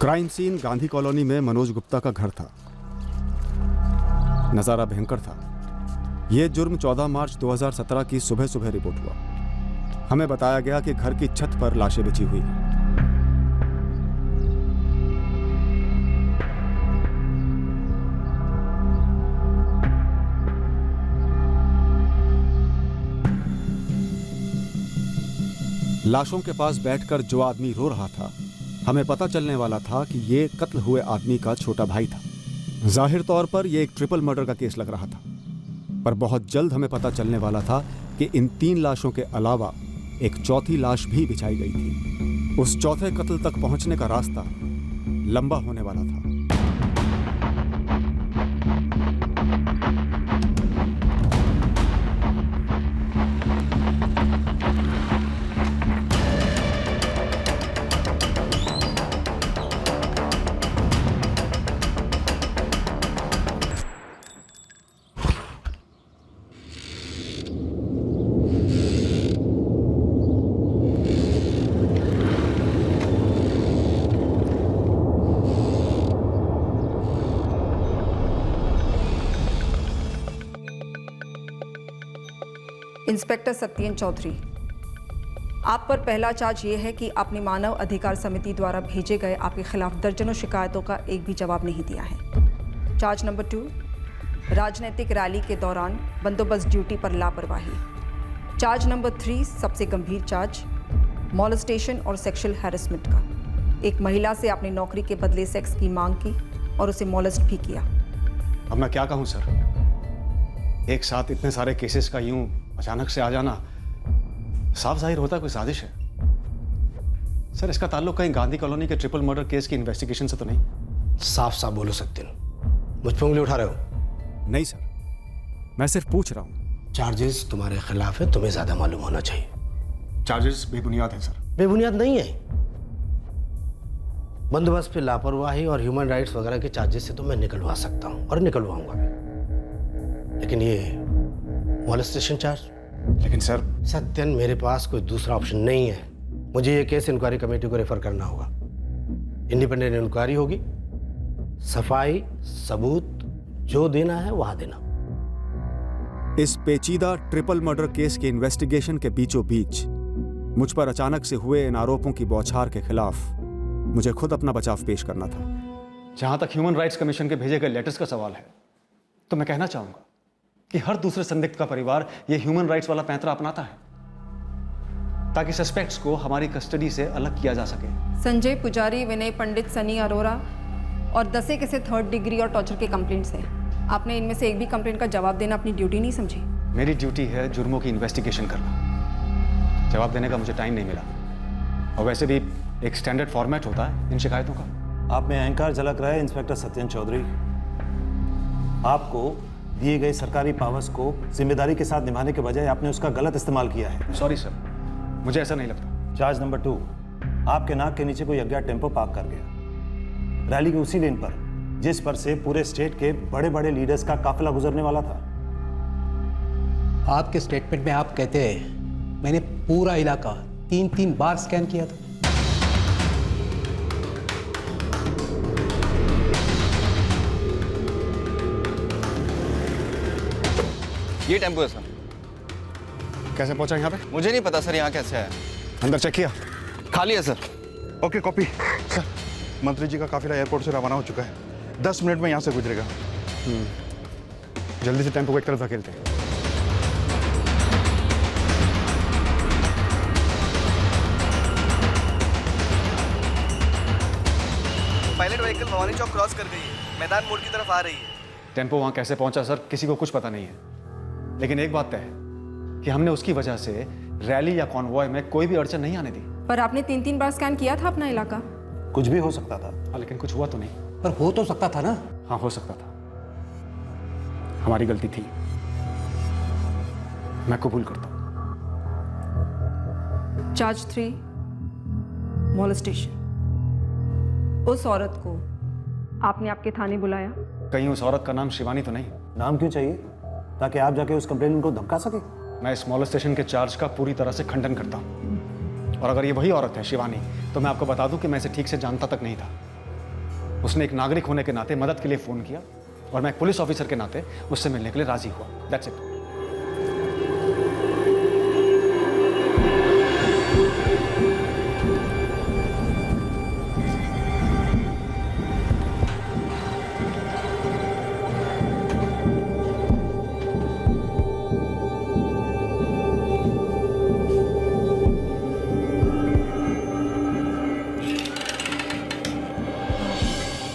Crime scene Gandhi colony में मनोज गुप्ता का घर था। नजारा भयंकर था। यह जुर्म 14 मार्च 2017 की सुबह सुबह रिपोर्ट हुआ। हमें बताया गया कि घर की छत पर लाशें बिछी हुई हैं। लाशों के पास बैठकर जो आदमी रो रहा था, हमें पता चलने वाला था कि ये कत्ल हुए आदमी का छोटा भाई था। जाहिर तौर पर यह एक ट्रिपल मर्डर का केस लग रहा था, पर बहुत जल्द हमें पता चलने वाला था कि इन 3 लाशों के अलावा एक चौथी लाश भी बिछाई गई थी। उस चौथे कत्ल तक पहुंचने का रास्ता लंबा होने वाला था। इंस्पेक्टर सत्येन चौधरी, आप पर पहला चार्ज ये है कि आपने मानव अधिकार समिति द्वारा भेजे गए आपके खिलाफ दर्जनों शिकायतों का एक भी जवाब नहीं दिया है। चार्ज नंबर 2, राजनीतिक रैली के दौरान बंदोबस्त ड्यूटी पर लापरवाही। चार्ज नंबर 3, सबसे गंभीर चार्ज, मॉलेस्टेशन और सेक्सुअल हैरेसमेंट का। एक महिला से आपने नौकरी के बदले सेक्स की मांग की और उसे मॉलेस्ट भी किया। अब मैं क्या कहूं सर, एक साथ इतने सारे केसेस का यूं अचानक से आ जाना साफ जाहिर होता कोई साजिश है। सर, इसका ताल्लुक कहीं गांधी कॉलोनी के ट्रिपल मर्डर केस की इन्वेस्टिगेशन से तो नहीं? साफ साफ बोलो सत्येन, मुझ पर उंगली उठा रहे हो? नहीं सर, मैं सिर्फ पूछ रहा हूं। चार्जेस तुम्हारे खिलाफ है, तुम्हें ज्यादा मालूम होना चाहिए। चार्जेस बेबुनियाद हैं सर। बेबुनियाद नहीं है। बंदोबस्त पे लापरवाही और ह्यूमन राइट्स वगैरह के चार्जेस से तो मैं निकलवा सकता हूं और निकलवाऊंगा भी, लेकिन ये मॉलेस्टेशन चार्ज। लेकिन सर सत्यन, मेरे पास कोई दूसरा ऑप्शन नहीं है। मुझे ये केस इंक्वायरी कमेटी को रेफर करना होगा। इंडिपेंडेंट इंक्वायरी होगी, सफाई सबूत जो देना है वहां देना। इस पेचीदा ट्रिपल मर्डर केस के इन्वेस्टिगेशन के बीचों बीच मुझ पर अचानक से हुए इन आरोपों की बौछार के खिलाफ मुझे खुद अपना बचाव पेश करना था। जहां तक ह्यूमन राइट्स कमीशन के भेजे गए लेटर्स का सवाल है, तो मैं कहना चाहूंगा कि हर दूसरे संदिग्ध का परिवार यह ह्यूमन राइट्स वाला पैंतरा अपनाता है ताकि सस्पेक्ट्स को हमारी कस्टडी से अलग किया जा सके। संजय पुजारी, विनय पंडित, सनी अरोरा और 10 से 3rd डिग्री और टॉर्चर के कंप्लेंट्स हैं। आपने इनमें से एक भी कंप्लेंट का जवाब देना अपनी ड्यूटी नहीं समझी? मेरी ड्यूटी है जुर्मों की इन्वेस्टिगेशन करना। जवाब देने का मुझे टाइम नहीं मिला, और वैसे भी एक स्टैंडर्ड फॉर्मेट होता है इन शिकायतों का। आप में अहंकार झलक रहा है इंस्पेक्टर सत्येन चौधरी। आपको दिए गए सरकारी पावर्स को जिम्मेदारी के साथ निभाने के बजाय आपने उसका गलत इस्तेमाल किया है। सॉरी सर, मुझे ऐसा नहीं लगता। चार्ज नंबर 2, आपके नाक के नीचे कोई अज्ञात टेम्पो पार्क कर गया रैली के उसी लेन पर जिस पर से पूरे स्टेट के बड़े बड़े लीडर्स का काफिला गुजरने वाला था। आपके स्टेटमेंट में आप कहते हैं मैंने पूरा इलाका 3 बार स्कैन किया था। ये टेम्पो है सर। कैसे पहुंचा यहाँ पे? मुझे नहीं पता सर, यहाँ कैसे आया। अंदर चेक किया? खाली है सर। Okay, copy. सर, मंत्री जी का काफिला एयरपोर्ट से रवाना हो चुका है। 10 मिनट में यहाँ से गुजरेगा। जल्दी से टेम्पो को एक तरफ धकेलते हैं। Pilot vehicle Bhavani Chowk cross कर गई है, मैदान मोड़ की तरफ आ रही है। टेम्पो वहां कैसे पहुंचा सर, किसी को कुछ पता नहीं है, लेकिन एक बात तय है कि हमने उसकी वजह से रैली या कॉन्वॉय में कोई भी अड़चन नहीं आने दी। पर आपने 3 बार स्कैन किया था अपना इलाका। कुछ भी हो सकता था। हाँ, लेकिन कुछ हुआ तो नहीं। पर हो तो सकता था ना। हाँ, हो सकता था, हमारी गलती थी, मैं कबूल करता हूं। Charge 3, molestation. उस औरत को आपने आपके थाने बुलाया? कहीं उस औरत का नाम शिवानी तो नहीं? नाम क्यों चाहिए? ताकि आप जाके उस कंप्लेंट को धमका सके। मैं इस मॉलेस्टेशन के चार्ज का पूरी तरह से खंडन करता हूं, और अगर ये वही औरत है शिवानी, तो मैं आपको बता दूं कि मैं इसे ठीक से जानता तक नहीं था। उसने एक नागरिक होने के नाते मदद के लिए फ़ोन किया और मैं एक पुलिस ऑफिसर के नाते उससे मिलने के लिए राजी हुआ। That's it.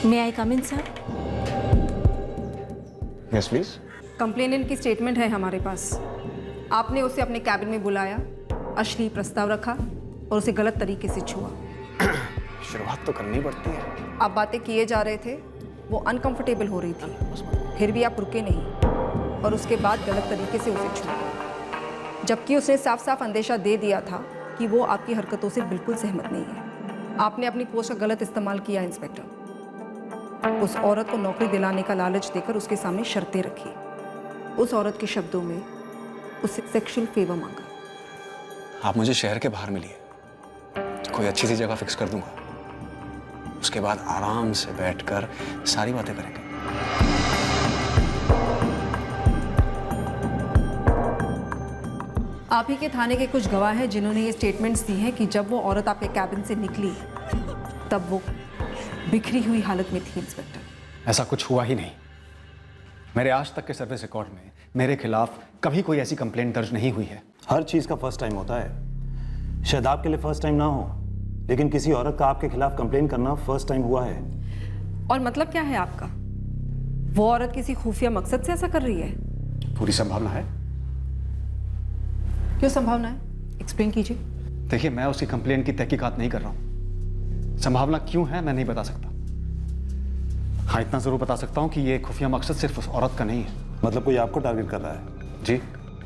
May I come in sir? Yes please. Complainant की स्टेटमेंट है हमारे पास। आपने उसे अपने कैबिन में बुलाया, अश्लील प्रस्ताव रखा और उसे गलत तरीके से छुआ। शुरुआत तो करनी पड़ती है। आप बातें किए जा रहे थे, वो अनकंफर्टेबल हो रही थी, फिर भी आप रुके नहीं और उसके बाद गलत तरीके से उसे छुआ, जबकि उसने साफ साफ अंदेशा दे दिया था कि वो आपकी हरकतों से बिल्कुल सहमत नहीं है। आपने अपनी पोस्ट का गलत इस्तेमाल किया इंस्पेक्टर। उस औरत को नौकरी दिलाने का लालच देकर उसके सामने शर्तें रखी। उस औरत के शब्दों में उससे सेक्सुअल फेवर मांगा। आप मुझे शहर के बाहर मिलिए, कोई अच्छी सी जगह फिक्स कर दूंगा, उसके बाद आराम से बैठकर सारी बातें करेंगे। आप ही के थाने के कुछ गवाह हैं जिन्होंने ये स्टेटमेंट्स दी हैं कि जब वो औरत आपके कैबिन से निकली तब वो बिखरी हुई हालत में थी। इंस्पेक्टर, ऐसा कुछ हुआ ही नहीं। मेरे आज तक के सर्विस रिकॉर्ड में मेरे खिलाफ कभी कोई ऐसी कंप्लेंट दर्ज नहीं हुई है। हर चीज का फर्स्ट टाइम होता है। शायद आपके लिए फर्स्ट टाइम ना हो, लेकिन किसी औरत का आपके खिलाफ कंप्लेन करना फर्स्ट टाइम हुआ है। और मतलब क्या है आपका? वो औरत किसी खुफिया मकसद से ऐसा कर रही है? पूरी संभावना है। क्यों संभावना है? एक्सप्लेन कीजिए। देखिए, मैं उसकी कंप्लेंट की तहकीकात नहीं कर रहा हूँ। संभावना क्यों है मैं नहीं बता सकता। हाँ, इतना जरूर बता सकता हूँ कि ये खुफिया मकसद सिर्फ उस औरत का नहीं है। मतलब कोई आपको टारगेट कर रहा है? जी।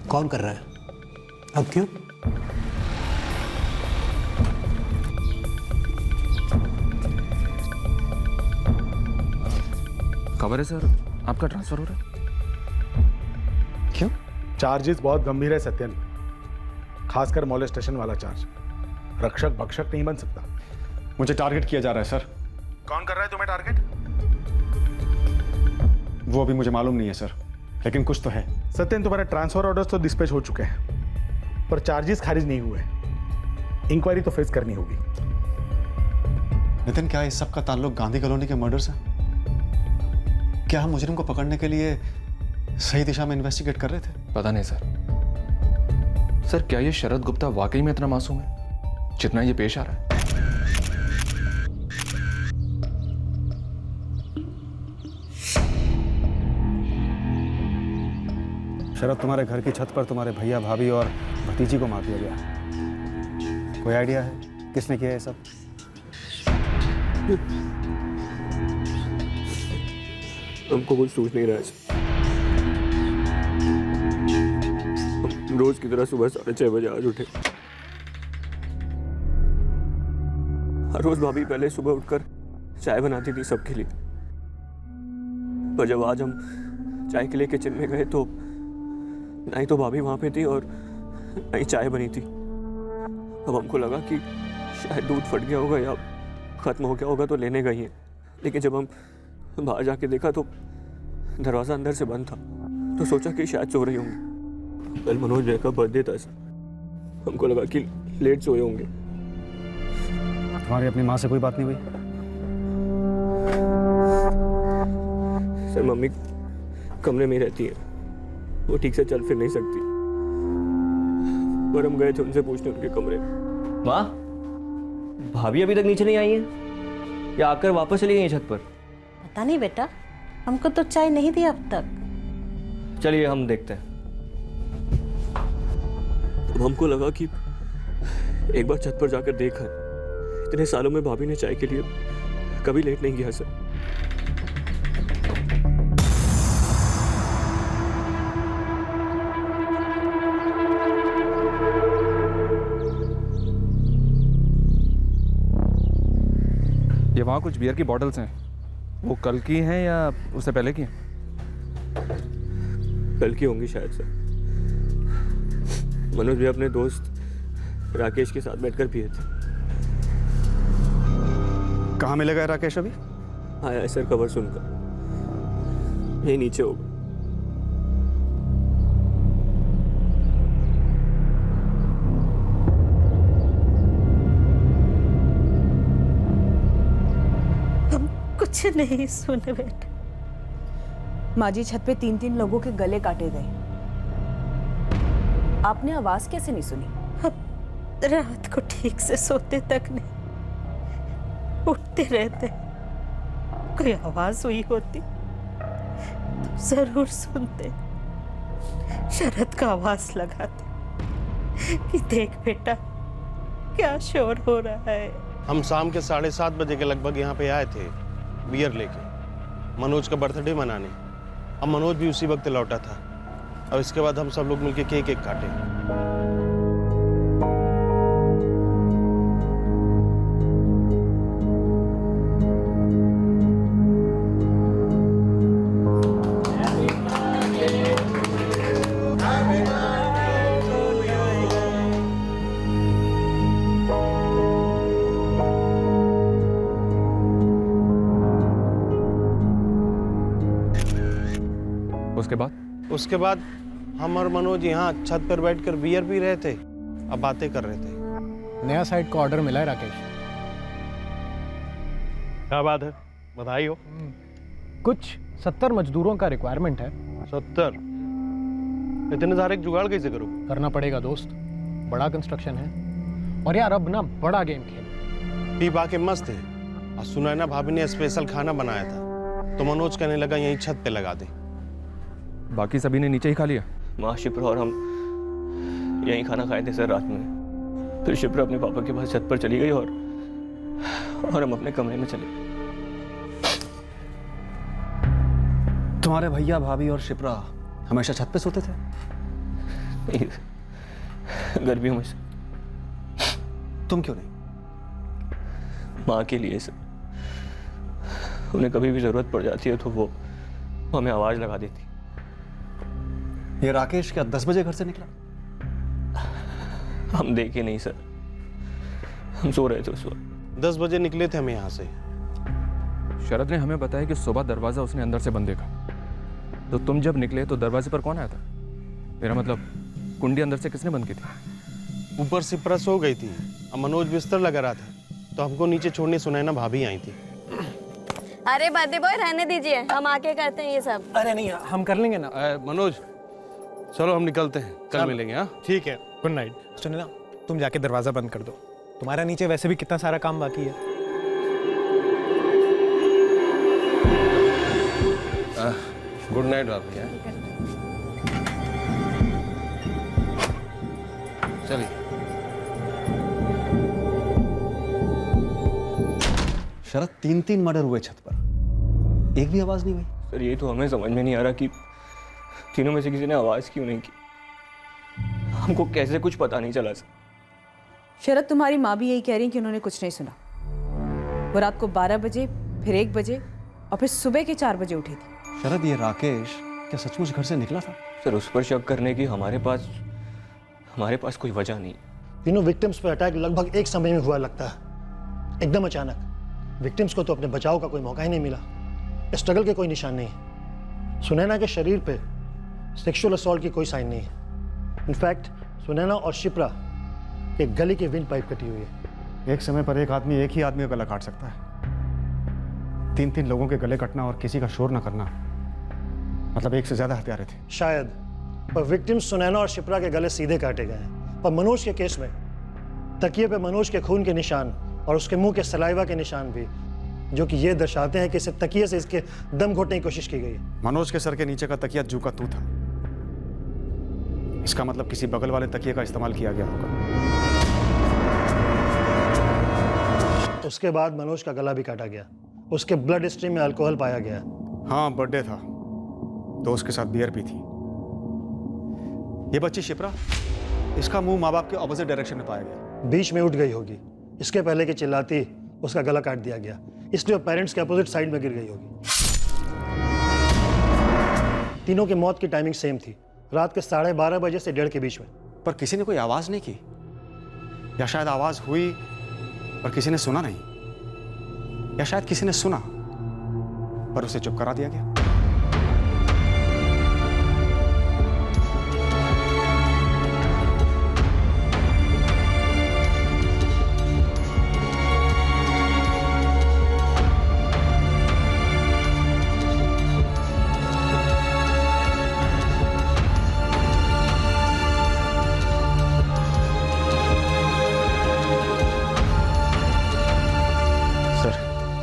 कौन कर रहा है? अब क्यों? खबर है सर, आपका ट्रांसफर हो रहा है। क्यों? चार्जेस बहुत गंभीर है सत्यन, खासकर मॉलेस्टेशन वाला चार्ज। रक्षक भक्षक नहीं बन सकता। मुझे टारगेट किया जा रहा है सर। कौन कर रहा है तुम्हें टारगेट? वो अभी मुझे मालूम नहीं है सर, लेकिन कुछ तो है। सत्यन, तुम्हारे ट्रांसफर ऑर्डर्स तो डिस्पैच हो चुके हैं, पर चार्जेस खारिज नहीं हुए। इंक्वायरी तो फेस करनी होगी। नितिन, क्या इस सब का ताल्लुक गांधी कॉलोनी के मर्डर से? क्या हम मुजरिम को पकड़ने के लिए सही दिशा में इन्वेस्टिगेट कर रहे थे? पता नहीं सर। सर, क्या ये शरद गुप्ता वाकई में इतना मासूम है जितना ये पेश आ रहा है? शरद, तुम्हारे घर की छत पर तुम्हारे भैया भाभी और भतीजी को मार दिया गया। कोई आइडिया है किसने किया ये सब? हमको कुछ सोच नहीं रहा है। हम रोज की तरह सुबह 6:30 बजे आज उठे। हर रोज भाभी पहले सुबह उठकर चाय बनाती थी सबके लिए, पर जब आज हम चाय के लिए किचन में गए तो ना ही तो भाभी वहां पे थी और ना ही चाय बनी थी। अब हमको लगा कि शायद दूध फट गया होगा या खत्म हो गया होगा तो लेने गई हैं, लेकिन जब हम बाहर जाके देखा तो दरवाज़ा अंदर से बंद था, तो सोचा कि शायद सो रही होंगी। कल मनोज भैया का बर्थडे था सर, हमको लगा कि लेट सोए होंगे। तुम्हारी अपनी माँ से कोई बात नहीं हुई? सर, मम्मी कमरे में ही रहती है, वो ठीक से चल फिर नहीं सकती, पर हम गए थे उनसे पूछने उनके कमरे में। वाह, भाभी अभी तक नीचे नहीं आई है या आकर वापस चली गई छत पर? पता नहीं बेटा, हमको तो चाय नहीं दी अब तक। चलिए हम देखते हैं। अब हमको लगा कि एक बार छत पर जाकर देखा। इतने सालों में भाभी ने चाय के लिए कभी लेट नहीं किया सर। ये वहाँ कुछ बियर की बॉटल्स हैं, वो कल की हैं या उससे पहले की हैं? कल की होंगी शायद सर। मनोज भी अपने दोस्त राकेश के साथ बैठकर पिए थे। कहाँ मिलेगा राकेश अभी? आया है सर खबर सुनकर, यही नीचे होगा। हम कुछ नहीं सुने बेटा। माँ जी, छत पे 3-3 लोगों के गले काटे गए, आपने आवाज कैसे नहीं सुनी? हम रात को ठीक से सोते तक नहीं, उठते रहते। कोई आवाज हुई होती तो जरूर सुनते। शरद का आवाज लगाते कि देख बेटा क्या शोर हो रहा है। हम शाम के 7:30 बजे के लगभग यहाँ पे आए थे बियर लेके, मनोज का बर्थडे मनाने। अब मनोज भी उसी वक्त लौटा था और इसके बाद हम सब लोग मिलके केक काटे। उसके बाद हम और मनोज यहाँ छत पर बैठकर बियर पी रहे थे, अब बातें कर रहे थे। नया साइट का ऑर्डर मिला है राकेश। क्या बात है, बधाई हो। कुछ 70 मजदूरों का रिक्वायरमेंट है। 70? इतने सारे जुगाड़ कैसे करो? करना पड़ेगा दोस्त, बड़ा कंस्ट्रक्शन है। और यार अब ना बड़ा गेम खेल। पी पा के मस्त है। और सुनैना भाभी ने स्पेशल खाना बनाया था तो मनोज कहने लगा यहीं छत पे लगा दे। बाकी सभी ने नीचे ही खा लिया। माँ शिप्रा और हम यहीं खाना खाए थे सर रात में। फिर शिप्रा अपने पापा के पास छत पर चली गई और हम अपने कमरे में चले। तुम्हारे भैया भाभी और शिप्रा हमेशा छत पे सोते थे? नहीं, गर्मियों में से। तुम क्यों नहीं? माँ के लिए सर, उन्हें कभी भी जरूरत पड़ जाती है तो वो हमें आवाज लगा देती। ये राकेश क्या 10 बजे घर से निकला? हम देखे नहीं सर, हम सो रहे थे उस वक्त। 10 बजे निकले थे हम यहाँ से। शरद ने हमें बताया कि सुबह दरवाजा उसने अंदर से बंद देखा। तो तुम जब निकले तो दरवाजे पर कौन आया था? मेरा मतलब कुंडी अंदर से किसने बंद की थी? ऊपर शिप्रा सो गई थी, अब मनोज बिस्तर लगा रहा था तो हमको नीचे छोड़ने सुनैना भाभी आई थी। अरे बर्थडे बॉय रहने दीजिए, हम आके करते हैं ये सब। अरे नहीं, हम कर लेंगे ना। मनोज चलो हम निकलते हैं, कल मिलेंगे। हाँ ठीक है, गुड नाइट। सुनो ना, तुम जाके दरवाजा बंद कर दो, तुम्हारा नीचे वैसे भी कितना सारा काम बाकी है। गुड नाइट भाभी। चलिए। शरद 3-3 मर्डर हुए छत पर, एक भी आवाज नहीं हुई। सर ये तो हमें समझ में नहीं आ रहा कि तीनों में से किसी ने आवाज क्यों नहीं की। हमको कैसे कुछ पता नहीं चला सर। शरद, तुम्हारी माँ भी यही कह रही है कि उन्होंने कुछ नहीं सुना। वो रात को 12 बजे, फिर 1 बजे और फिर सुबह के 4 बजे उठी थी। शरद, ये राकेश क्या सचमुच घर से निकला था? सर उस पर शक करने की हमारे पास कोई वजह नहीं। तीनों विक्टिम्स पर अटैक लगभग एक समय में हुआ लगता है, एकदम अचानक। विक्टिम्स को तो अपने बचाव का कोई मौका ही नहीं मिला, स्ट्रगल के कोई निशान नहीं है। सुनैना के शरीर पे सेक्सुअल असॉल्ट की कोई साइन नहीं है। इनफैक्ट सुनैना और शिप्रा के गले की विंड पाइप कटी हुई है। एक समय पर एक आदमी एक ही आदमी का गला काट सकता है। 3-3 लोगों के गले कटना और किसी का शोर न करना, मतलब एक से ज्यादा हत्यारे थे। शायद, पर विक्टिम्स सुनैना और शिप्रा के गले सीधे काटे गए हैं। पर मनोज के केस में तकिए पे मनोज के खून के निशान और उसके मुंह के सलाइवा के निशान भी, जो कि ये दर्शाते हैं कि इसे तकिए से इसके दम घोटने की कोशिश की गई है। मनोज के सर के नीचे का तकिया जू का तू था। इसका मतलब किसी बगल वाले तकिए का इस्तेमाल किया गया होगा। उसके बाद मनोज का गला भी काटा गया। उसके ब्लड स्ट्रीम में अल्कोहल पाया गया। हाँ, बर्थडे था, दोस्त के साथ बियर पी थी। ये बच्ची शिप्रा, इसका मुंह माँ बाप के ऑपोजिट डायरेक्शन में पाया गया। बीच में उठ गई होगी, इसके पहले कि चिल्लाती उसका गला काट दिया गया, इसलिए वो पेरेंट्स के अपोजिट साइड में गिर गई होगी। तीनों की मौत की टाइमिंग सेम थी, रात के 12:30 बजे से 1:30 के बीच में। पर किसी ने कोई आवाज नहीं की, या शायद आवाज हुई पर किसी ने सुना नहीं, या शायद किसी ने सुना पर उसे चुप करा दिया गया।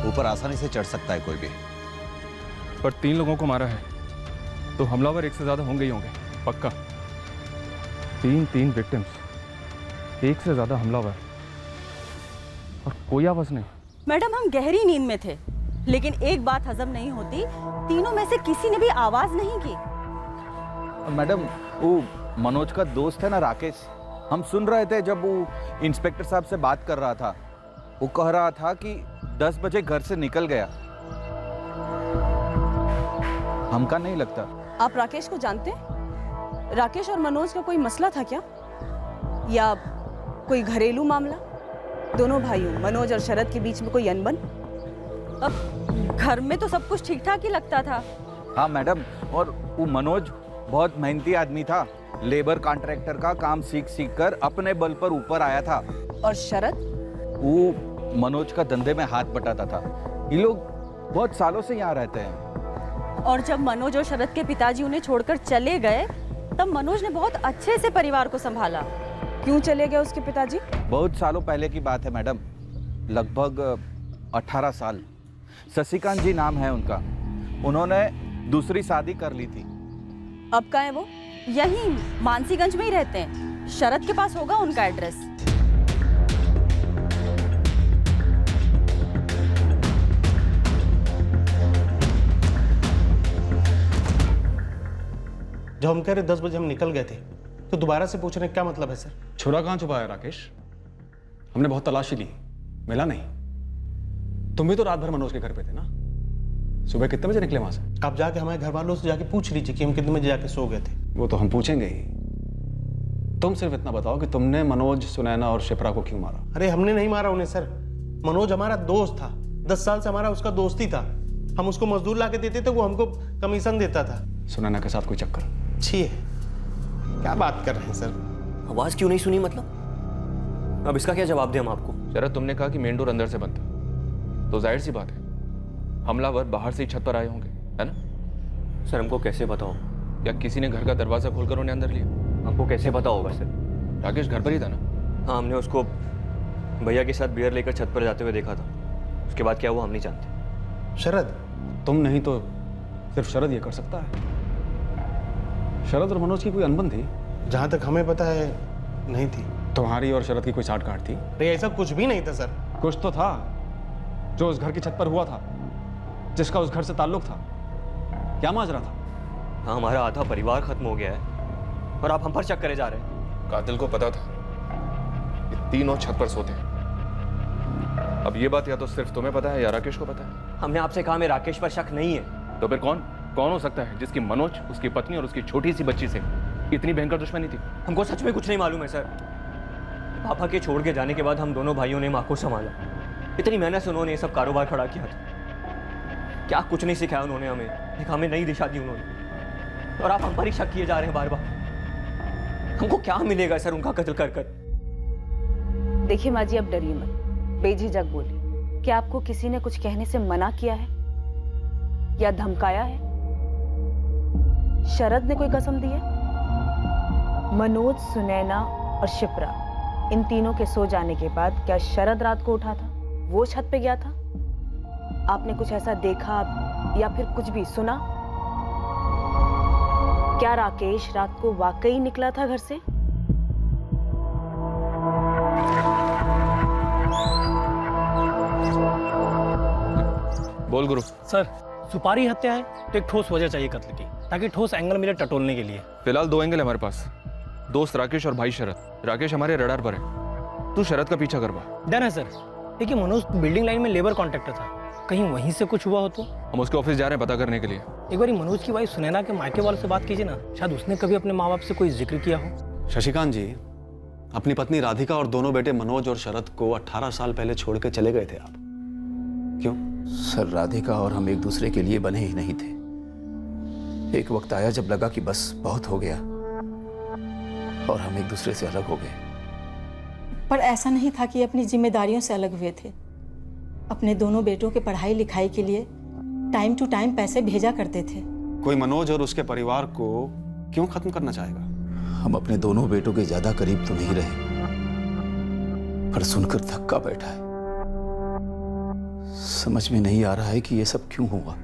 ऊपर आसानी से चढ़ सकता है कोई भी, पर 3 लोगों को मारा है तो हमलावर 1 से ज्यादा होंगे ही होंगे, पक्का। 3 विक्टिम्स, 1 से ज्यादा हमलावर और कोई आवाज नहीं। मैडम हम गहरी नींद में थे, लेकिन एक बात हजम नहीं होती, तीनों में से किसी ने भी आवाज नहीं की। मैडम वो मनोज का दोस्त है ना राकेश, हम सुन रहे थे जब वो इंस्पेक्टर साहब से बात कर रहा था। वो कह रहा था कि 10 बजे घर से निकल गया। हमका नहीं लगता। आप राकेश को जानते हैं? राकेश और मनोज का कोई मसला था क्या, या कोई घरेलू मामला? दोनों भाइयों मनोज और शरद के बीच में कोई अनबन? अब घर में तो सब कुछ ठीक ठाक ही लगता था। हाँ मैडम, और वो मनोज बहुत मेहनती आदमी था, लेबर कॉन्ट्रैक्टर का काम सीख सीख कर अपने बल पर ऊपर आया था। और शरद? वो मनोज का धंधे में हाथ बटाता था। ये लोग बहुत सालों से यहाँ रहते हैं। और जब मनोज और शरद के पिताजी उन्हें छोड़कर चले गए, तब मनोज ने बहुत अच्छे से परिवार को संभाला। क्यों चले गए उसके पिताजी? बहुत सालों पहले की बात है मैडम, लगभग 18 साल। शशिकांत जी नाम है उनका। उन्होंने दूसरी शादी कर ली थी। अब कहाँ है वो? यहीं मानसीगंज में ही रहते हैं। शरद के पास होगा उनका एड्रेस। जब हम कह रहे 10 बजे हम निकल गए थे, तो दोबारा से पूछ रहे हैं, क्या मतलब है सर? छुरा कहाँ छुपा है राकेश? हमने बहुत तलाशी ली, मिला नहीं। तुम भी तो रात भर मनोज के घर पे थे ना? सुबह कितने बजे निकले वहां से? आप जाके हमारे घर वालों से जाके पूछ लीजिए कि हम कितने बजे जाके सो गए थे। वो तो हम पूछेंगे ही। तुम सिर्फ इतना बताओ कि तुमने मनोज, सुनैना और शिप्रा को क्यों मारा? अरे हमने नहीं मारा उन्हें सर। मनोज हमारा दोस्त था, 10 साल से हमारा उसका दोस्ती था। हम उसको मजदूर ला के देते थे, वो हमको कमीशन देता था। सुनैना के साथ कोई चक्कर? छी है, क्या बात कर रहे हैं सर? आवाज क्यों नहीं सुनी मतलब? अब इसका क्या जवाब दें हम आपको? शरद, तुमने कहा कि मेन डोर अंदर से बंद था, तो जाहिर सी बात है हमलावर बाहर से ही छत पर आए होंगे, है ना? सर हमको कैसे पता हो? या किसी ने घर का दरवाजा खोलकर उन्हें अंदर लिया? हमको कैसे पता होगा सर? राकेश घर पर ही था ना? हाँ, हमने उसको भैया के साथ बियर लेकर छत पर जाते हुए देखा था। उसके बाद क्या हुआ हम नहीं जानते। शरद? तुम नहीं तो सिर्फ शरद ये कर सकता है। शरद और मनोज की कोई अनबन थी? जहां तक हमें पता है नहीं थी। तुम्हारी और शरद की कोई साठ-गांठ थी? नहीं, ऐसा कुछ भी नहीं था सर। कुछ तो था जो उस घर की छत पर हुआ था, जिसका उस घर से ताल्लुक था। क्या माजरा था? हाँ, हमारा आधा परिवार खत्म हो गया है और आप हम पर शक करे जा रहे हैं। कातिल को पता था कि तीनों छत पर सोते हैं। अब ये बात या तो सिर्फ तुम्हें पता है या राकेश को पता है। हमने आपसे कहा मैं राकेश पर शक नहीं है। तो फिर कौन हो सकता है जिसकी मनोज, उसकी पत्नी और उसकी छोटी सी बच्ची से इतनी भयंकर दुश्मनी थी? हमको सच में कुछ नहीं मालूम है सर। पापा के छोड़ के जाने के बाद हम दोनों भाइयों ने माँ को संभाला। इतनी मेहनत से उन्होंने ये सब कारोबार खड़ा किया था। क्या कुछ नहीं सिखाया उन्होंने हमें, एक हमें नई दिशा दी उन्होंने। और आप हम पर ही शक किए जा रहे हैं बार बार। हमको क्या मिलेगा सर उनका कत्ल कर कर? देखिए माँ जी, अब डरिए मत, बेझिझक बोलिए। क्या आपको किसी ने कुछ कहने से मना किया है या धमकाया है? शरद ने कोई कसम दी है? मनोज, सुनैना और शिप्रा, इन तीनों के सो जाने के बाद क्या शरद रात को उठा था? वो छत पे गया था? आपने कुछ ऐसा देखा या फिर कुछ भी सुना? क्या राकेश रात को वाकई निकला था घर से? बोल गुरु। सर, सुपारी हत्या है तो एक ठोस वजह चाहिए कत्ल की, ताकि ठोस एंगल मिले टटोलने के लिए। फिलहाल 2 एंगल है हमारे पास, दोस्त राकेश और भाई शरद। राकेश हमारे रडार पर है, तू शरद का पीछा करवा। डन है सर। देखिए मनोज बिल्डिंग लाइन में लेबर कॉन्ट्रैक्टर था, कहीं वहीं से कुछ हुआ हो तो? हम उसके ऑफिस जा रहे हैं पता करने के लिए। एक बार मनोज की वाइफ सुनैना के मायके वालों से बात कीजिए ना, शायद उसने कभी अपने माँ बाप से कोई जिक्र किया हो। शशिकांत जी, अपनी पत्नी राधिका और दोनों बेटे मनोज और शरद को 18 साल पहले छोड़ के चले गए थे आप। क्यों? सर, राधिका और हम एक दूसरे के लिए बने ही नहीं थे। एक वक्त आया जब लगा कि बस बहुत हो गया और हम एक दूसरे से अलग हो गए। पर ऐसा नहीं था कि अपनी जिम्मेदारियों से अलग हुए थे। अपने दोनों बेटों के पढ़ाई लिखाई के लिए टाइम टू टाइम पैसे भेजा करते थे। कोई मनोज और उसके परिवार को क्यों खत्म करना चाहेगा? हम अपने दोनों बेटों के ज्यादा करीब तो नहीं रहे, पर सुनकर धक्का बैठा है। समझ में नहीं आ रहा है कि ये सब क्यों हुआ।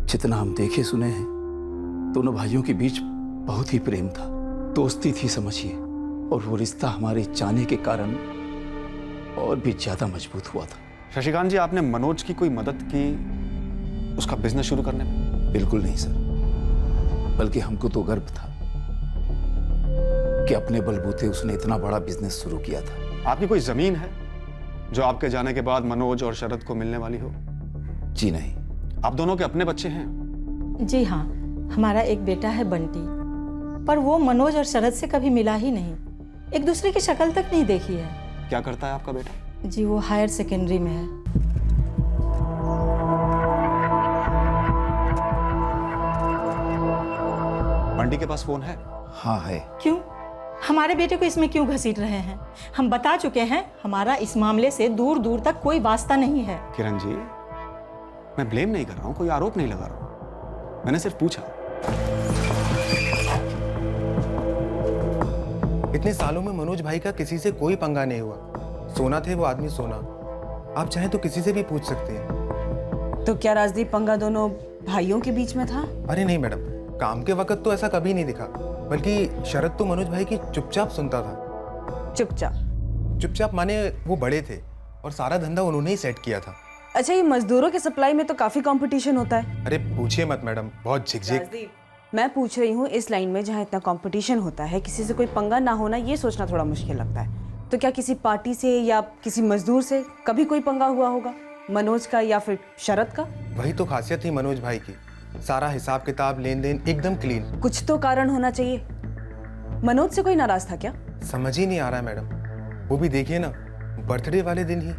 जितना हम देखे सुने हैं, दोनों भाइयों के बीच बहुत ही प्रेम था, दोस्ती थी समझिए, और वो रिश्ता हमारे जाने के कारण और भी ज्यादा मजबूत हुआ था। शशिकांत जी, आपने मनोज की कोई मदद की उसका बिजनेस शुरू करने में? बिल्कुल नहीं सर, बल्कि हमको तो गर्व था कि अपने बलबूते उसने इतना बड़ा बिजनेस शुरू किया था। आपकी कोई जमीन है जो आपके जाने के बाद मनोज और शरद को मिलने वाली हो? जी नहीं। आप दोनों के अपने बच्चे हैं? जी हाँ, हमारा एक बेटा है बंटी, पर वो मनोज और शरद से कभी मिला ही नहीं, एक दूसरे की शक्ल तक नहीं देखी है। क्या करता है आपका बेटा? जी वो हायर सेकेंडरी में है। बंटी के पास फोन है? हाँ है। क्यों? हमारे बेटे को इसमें क्यों घसीट रहे हैं? हम बता चुके हैं, हमारा इस मामले से दूर दूर तक कोई वास्ता नहीं है। किरण जी, मैं ब्लेम नहीं कर रहा हूँ, कोई आरोप नहीं लगा रहा हूँ, मैंने सिर्फ पूछा। इतने सालों में मनोज भाई का किसी से कोई पंगा नहीं हुआ। सोना थे वो आदमी सोना। आप चाहें तो किसी से भी पूछ सकते हैं। तो क्या राजदीप पंगा दोनों भाइयों के बीच में था? अरे नहीं मैडम, काम के वक्त तो ऐसा कभी नहीं दिखा, बल्कि शरद तो मनोज भाई की चुपचाप सुनता था। चुपचाप माने वो बड़े थे और सारा धंधा उन्होंने ही सेट किया था। अच्छा, ये मजदूरों के सप्लाई में तो काफी कंपटीशन होता है। अरे पूछिए मत मैडम, बहुत झिकझिक। मैं पूछ रही हूँ, इस लाइन में जहाँ इतना कंपटीशन होता है, किसी से कोई पंगा ना होना ये सोचना थोड़ा मुश्किल लगता है। तो क्या किसी पार्टी से या किसी मजदूर से कभी कोई पंगा हुआ होगा, मनोज का या फिर शरद का? वही तो खासियत थी मनोज भाई की, सारा हिसाब किताब लेन देन एकदम क्लीन। कुछ तो कारण होना चाहिए। मनोज से कोई नाराज था क्या? समझ ही नहीं आ रहा है मैडम, वो भी देखिए ना, बर्थडे वाले दिन ही।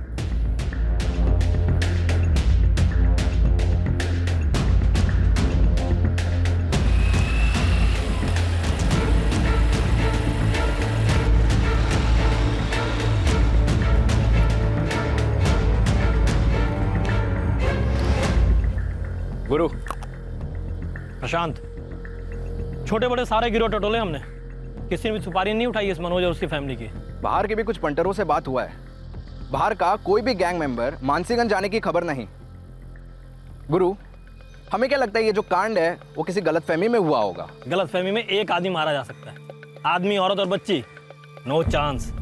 गुरु प्रशांत, छोटे बड़े सारे गिरोह टटोले हमने, किसी ने भी सुपारी नहीं उठाई इस मनोज और उसकी फैमिली की। बाहर के भी कुछ पंटरों से बात हुआ है, बाहर का कोई भी गैंग मेंबर मानसीगंज जाने की खबर नहीं। गुरु, हमें क्या लगता है ये जो कांड है वो किसी गलतफहमी में हुआ होगा। गलतफहमी में एक आदमी मारा जा सकता है, आदमी, औरत और बच्ची नो चांस।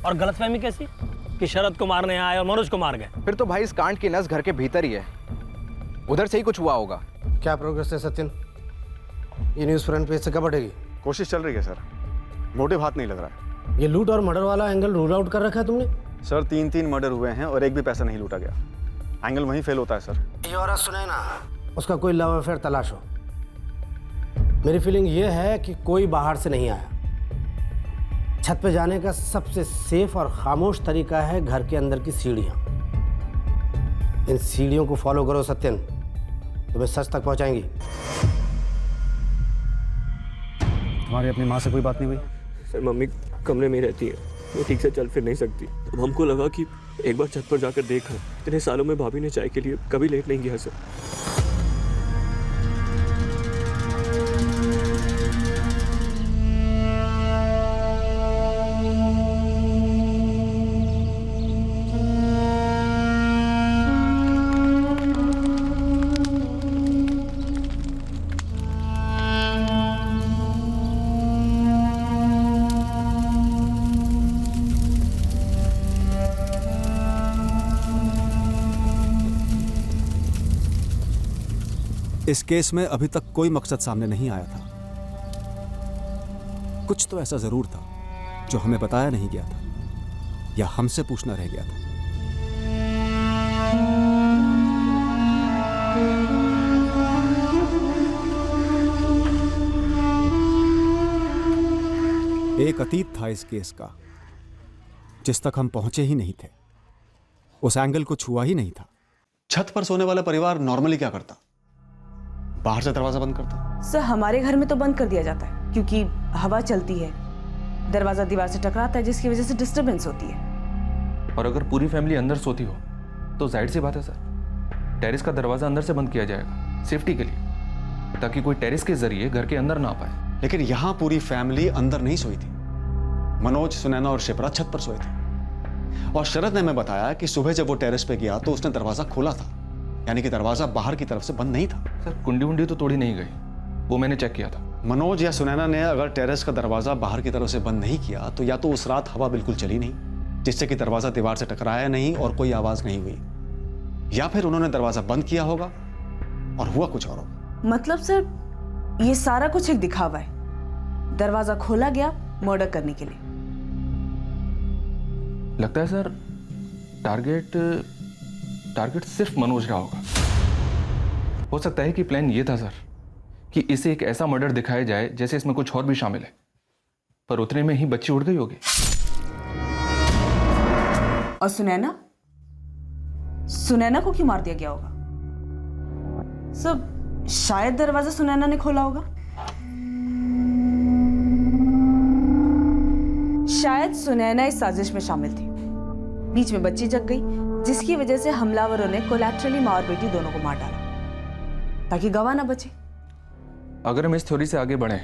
और गलतफहमी कैसी कि शरद को मारने आए और मनोज को मार गए? फिर तो भाई इस कांड की नस घर के भीतर ही है, उधर से ही कुछ हुआ होगा। क्या प्रोग्रेस है सत्यन? ये न्यूज़ फ्रंट पेज से कब बढ़ेगी? कोशिश चल रही है सर, मोटिव हाथ नहीं लग रहा है। ये लूट और मर्डर वाला एंगल रूल आउट कर रखा है तुमने? सर 3 मर्डर हुए हैं और एक भी पैसा नहीं लूटा गया, एंगल वहीं फेल होता है सर। ये औरत सुने ना, उसका कोई लव अफेयर तलाश हो। मेरी फीलिंग ये है कि कोई बाहर से नहीं आया। छत पे जाने का सबसे सेफ और खामोश तरीका है घर के अंदर की सीढ़ियाँ। इन सीढ़ियों को फॉलो करो सत्यन, तुम्हें सच तक पहुंचाएंगी। तुम्हारी अपनी माँ से कोई बात नहीं हुई? सर मम्मी कमरे में रहती है, वो ठीक से चल फिर नहीं सकती। अब हमको लगा कि एक बार छत पर जाकर देखा। इतने सालों में भाभी ने चाय के लिए कभी लेट नहीं किया सर। इस केस में अभी तक कोई मकसद सामने नहीं आया था। कुछ तो ऐसा जरूर था जो हमें बताया नहीं गया था या हमसे पूछना रह गया था। एक अतीत था इस केस का जिस तक हम पहुंचे ही नहीं थे, उस एंगल को छुआ ही नहीं था। छत पर सोने वाला परिवार नॉर्मली क्या करता? बाहर से दरवाजा बंद करता। सर हमारे घर में तो बंद कर दिया जाता है क्योंकि हवा चलती है, दरवाजा दीवार से टकराता है जिसकी वजह से डिस्टरबेंस होती है। और अगर पूरी फैमिली अंदर सोती हो तो जाहिर सी बात है सर, टेरेस का दरवाजा अंदर से बंद किया जाएगा सेफ्टी के लिए, ताकि कोई टेरेस के जरिए घर के अंदर ना पाए। लेकिन यहां पूरी फैमिली अंदर नहीं सोई थी। मनोज, सुनैना और शिप्रा छत पर सोए थे और शरद ने हमें बताया कि सुबह जब वो टेरेस पे गया तो उसने दरवाजा खोला था, यानी कि दरवाजा बाहर की तरफ से बंद नहीं था। सर कुंडी उंडी तो तोड़ी नहीं गई, वो मैंने चेक किया था। मनोज या सुनैना ने अगर टेरेस का दरवाजा बाहर की तरफ से बंद नहीं किया तो या तो उस रात हवा बिल्कुल चली नहीं, जिससे कि दरवाजा दीवार से टकराया नहीं और कोई आवाज नहीं हुई, या फिर उन्होंने दरवाजा बंद किया होगा और हुआ कुछ और होगा। मतलब सर ये सारा कुछ एक दिखावा है, दरवाजा खोला गया मर्डर करने के लिए। लगता है सर टारगेट सिर्फ मनोज रहा होगा। हो सकता है कि प्लान ये था सर कि इसे एक ऐसा मर्डर दिखाया जाए जैसे इसमें कुछ और भी शामिल है, पर उतने में ही बच्ची उड़ गई होगी। और सुनैना को क्यों मार दिया गया होगा? सब शायद दरवाजा सुनैना ने खोला होगा, शायद सुनैना इस साजिश में शामिल थी। बीच में बच्ची जग गई जिसकी वजह से हमलावरों ने कोलैटरली माँ और बेटी दोनों को मार डाला ताकि गवाह ना बचे। अगर हम इस थ्योरी से आगे बढ़े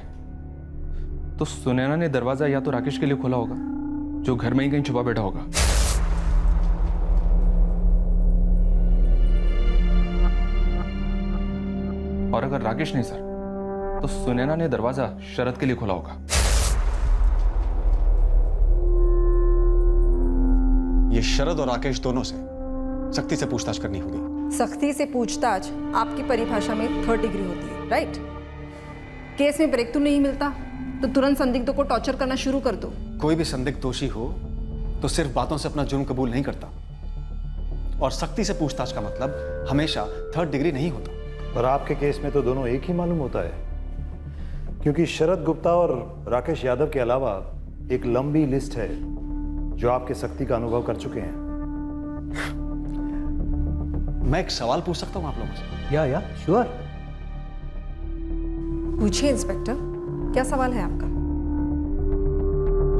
तो सुनैना ने दरवाजा या तो राकेश के लिए खोला होगा जो घर में ही कहीं छुपा बैठा होगा, और अगर राकेश नहीं सर तो सुनैना ने दरवाजा शरद के लिए खोला होगा। ये शरद और राकेश दोनों से सख्ती से पूछताछ करनी होगी। सख्ती से पूछताछ आपकी परिभाषा में 3rd डिग्री होती है, राइट? केस में ब्रेक तो नहीं मिलता तो तुरंत संदिग्धों को टॉर्चर करना शुरू कर दो। कोई भी संदिग्ध दोषी हो तो सिर्फ बातों से अपना जुर्म कबूल नहीं करता, और सख्ती से पूछताछ का मतलब हमेशा 3rd डिग्री नहीं होता। पर आपके केस में तो दोनों एक ही मालूम होता है, क्योंकि शरद गुप्ता और राकेश यादव के अलावा एक लंबी लिस्ट है जो आपके सख्ती का अनुभव कर चुके हैं। मैं एक सवाल पूछ सकता हूं आप लोगों से? या श्योर। पूछिए इंस्पेक्टर, क्या सवाल है आपका?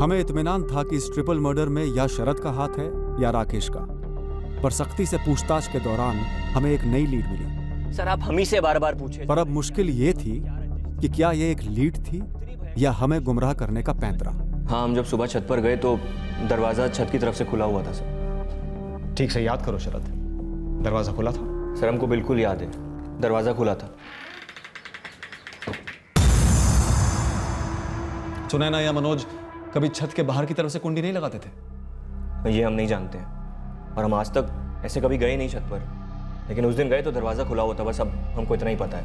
हमें इत्मीनान था कि इस ट्रिपल मर्डर में या शरद का हाथ है या राकेश का, पर सख्ती से पूछताछ के दौरान हमें एक नई लीड मिली। सर आप हम ही से बार बार पूछे। पर अब मुश्किल ये थी कि क्या ये एक लीड थी या हमें गुमराह करने का पैंतरा। हाँ, हम जब सुबह छत पर गए तो दरवाजा छत की तरफ से खुला हुआ था सर। ठीक से याद करो शरद, दरवाजा खुला था? सर हमको बिल्कुल याद है, दरवाजा खुला था। सुनैना या मनोज कभी छत के बाहर की तरफ से कुंडी नहीं लगाते थे? ये हम नहीं जानते हैं और हम आज तक ऐसे कभी गए नहीं छत पर, लेकिन उस दिन गए तो दरवाजा खुला हुआ था, बस अब हमको इतना ही पता है।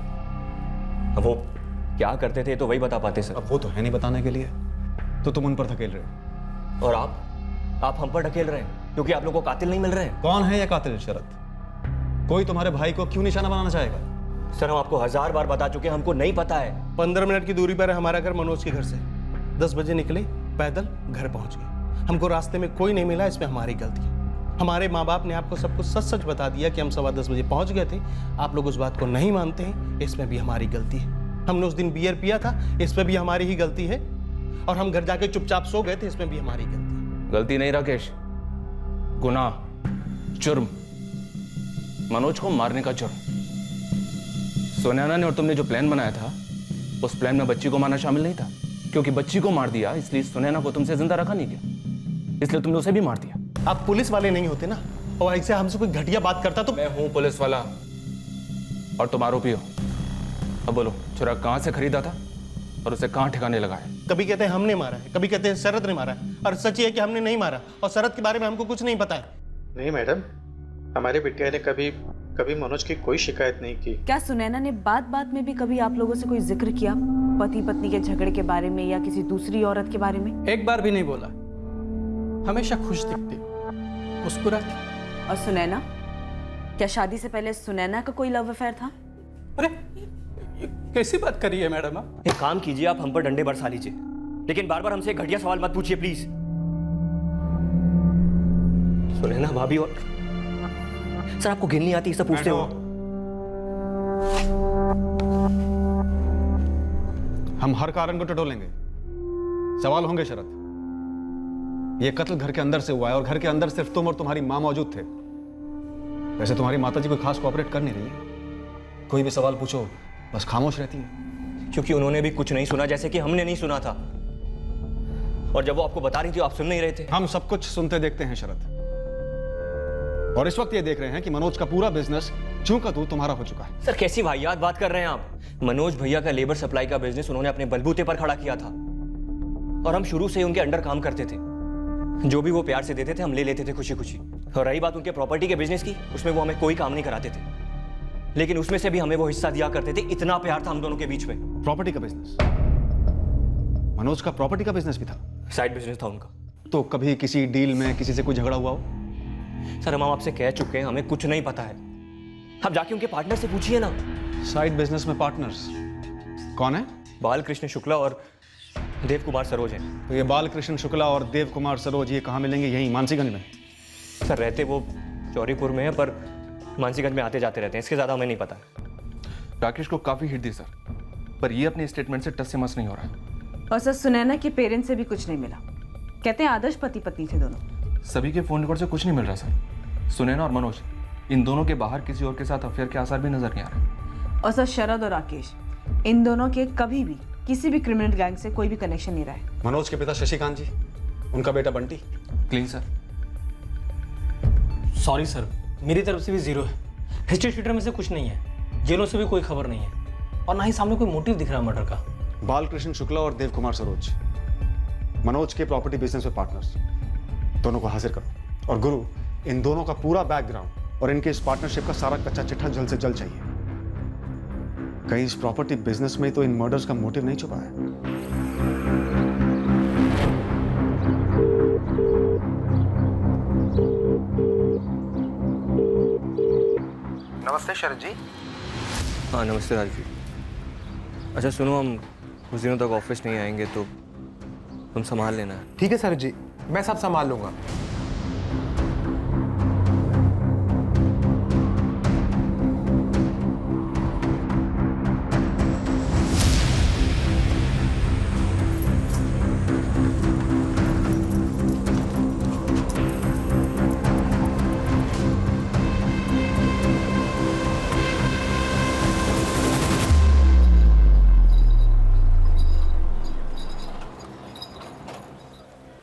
अब वो क्या करते थे तो वही बता पाते सर। अब वो तो है नहीं बताने के लिए, तो तुम उन पर धकेल रहे हो। और आप हम पर ढकेल रहे हैं क्योंकि आप लोगों को कातिल नहीं मिल रहे हैं। कौन है ये कातिल शरद? कोई तुम्हारे भाई को क्यों निशाना बनाना चाहेगा? सर हम आपको 1000 बार बता चुके हैं, हमको नहीं पता है। 15 मिनट की दूरी पर है हमारा घर मनोज के घर से। 10 बजे निकले, पैदल घर पहुंच गए। हमको रास्ते में कोई नहीं मिला, इसमें हमारी गलती है। हमारे माँ बाप ने आपको सब कुछ सच सच बता दिया कि हम 10:15 बजे पहुंच गए थे। आप लोग उस बात को नहीं मानते हैं, इसमें भी हमारी गलती है। हमने उस दिन बियर पिया था, इसमें भी हमारी ही गलती है। और हम घर जाके चुपचाप सो गए थे, इसमें भी हमारी गलती है। गलती नहीं राकेश, गुनाह, जुर्म, मनोज को मारने का जुर्म। सुनैना ने और तुमने जो प्लान बनाया था उस प्लान में बच्ची को मारना शामिल नहीं था, क्योंकि बच्ची को मार दिया इसलिए सुनैना को तुमसे जिंदा रखा नहीं गया, इसलिए तुमने उसे भी मार दिया। आप पुलिस वाले नहीं होते ना, और ऐसे हमसे कोई घटिया बात करता तो। मैं हूं पुलिस वाला और तुम आरोपी हो। अब बोलो, छुरा कहां से खरीदा था और उसे कहां ठिकाने लगाया? कभी कहते हैं हमने मारा है, कभी कहते हैं शरद ने मारा है, और सच ये है कि हमने नहीं मारा, और शरद के बारे में हमको कुछ नहीं पता है। नहीं मैडम, हमारे बिटिया ने कभी मनोज की कोई शिकायत नहीं की। क्या सुनैना ने बात बात में भी कभी आप लोगों से कोई जिक्र किया पति पत्नी के झगड़े के बारे में या किसी दूसरी औरत के बारे में? एक बार भी नहीं बोला, हमेशा खुश दिखती, मुस्कुराती। और सुनैना, क्या शादी से पहले सुनैना का कोई लव अफेयर था? अरे कैसी बात कर रही है मैडम आप? एक काम कीजिए, आप हम पर डंडे बरसा लीजिए, लेकिन बार बार हमसे एक घटिया सवाल मत पूछिए प्लीज। सुनैना भाभी और सर आपको गिननी नहीं आती, ये सब पूछते हो? हम हर कारण को टटोलेंगे, सवाल होंगे शरद। ये कत्ल घर के अंदर से हुआ है और घर के अंदर सिर्फ तुम और तुम्हारी मां मौजूद थे। वैसे तुम्हारी माताजी कोई खास कोऑपरेट कर नहीं रही है। कोई भी सवाल पूछो बस खामोश रहती है। क्योंकि उन्होंने भी कुछ नहीं सुना, जैसे कि हमने नहीं सुना था। और जब वो आपको बता रही थी आप सुन नहीं रहे थे। हम सब कुछ सुनते देखते हैं शरद, और इस वक्त ये देख रहे हैं कि मनोज का पूरा बिजनेस चूं का तू तुम्हारा हो चुका है। सर कैसी वाहियात बात कर रहे हैं आप? मनोज भैया का लेबर सप्लाई का बिजनेस उन्होंने अपने बलबूते पर खड़ा किया था, और हम शुरू से ही उनके अंडर काम करते थे। जो भी वो प्यार से देते थे हम ले लेते थे खुशी खुशी। और रही बात उनके प्रॉपर्टी के बिजनेस की, उसमें वो हमें कोई काम नहीं कराते थे, लेकिन उसमें से भी हमें वो हिस्सा दिया करते थे। इतना प्यार था हम दोनों के बीच में। प्रॉपर्टी का बिजनेस? मनोज का प्रॉपर्टी का बिजनेस भी था? साइड बिजनेस था उनका। तो कभी किसी डील में किसी से कोई झगड़ा हुआ हो? सर हम आपसे कह चुके हैं, हमें कुछ नहीं पता है। आप जाके उनके पार्टनर से पूछिए ना। साइड बिजनेस में पार्टनर्स कौन है? बालकृष्ण शुक्ला और देव कुमार सरोज हैं। तो ये बालकृष्ण शुक्ला और देव कुमार सरोज ये कहाँ मिलेंगे? यहीं मानसीगंज में? सर रहते वो चौरीपुर में है, पर मानसीगंज में आते जाते रहते हैं। इसके ज़्यादा हमें नहीं पता। राकेश को काफ़ी हिट दी सर, पर ये अपने स्टेटमेंट से टस से मस नहीं हो रहा है। और सर सुनैना के पेरेंट्स से भी कुछ नहीं मिला। कहते हैं आदर्श पति पत्नी थे दोनों। सभी के फोन रिकॉर्ड से कुछ नहीं मिल रहा सर। सुनैना और मनोज, इन दोनों के बाहर किसी और के साथ अफेयर के आसार भी नजर नहीं आ रहे। और सर शरद और राकेश, इन दोनों के कभी भी किसी भी क्रिमिनल गैंग से कोई भी कनेक्शन नहीं रहा है। मनोज के पिता शशिकांत जी, उनका बेटा Bunty? Clean sir. Sorry sir, मेरी तरफ से भी जीरो है। हिस्ट्री शीटर में से कुछ नहीं है, जेलों से भी कोई खबर नहीं है, और ना ही सामने कोई मोटिव दिख रहा है मर्डर का। बालकृष्ण शुक्ला और देव कुमार सरोज मनोज के प्रॉपर्टी बिजनेस में पार्टनर्स, दोनों को हाजिर करो। और गुरु, इन दोनों का पूरा बैकग्राउंड और इनके इस पार्टनरशिप का सारा कच्चा चिट्ठा जल्द से जल्द चाहिए। कहीं इस प्रॉपर्टी बिजनेस में तो इन मर्डर्स का मोटिव नहीं छुपा है? नमस्ते शरद जी। हाँ नमस्ते राज जी। अच्छा सुनो, हम कुछ दिनों तक ऑफिस नहीं आएंगे तो तुम संभाल लेना। ठीक है सर जी, मैं सब संभाल लूंगा।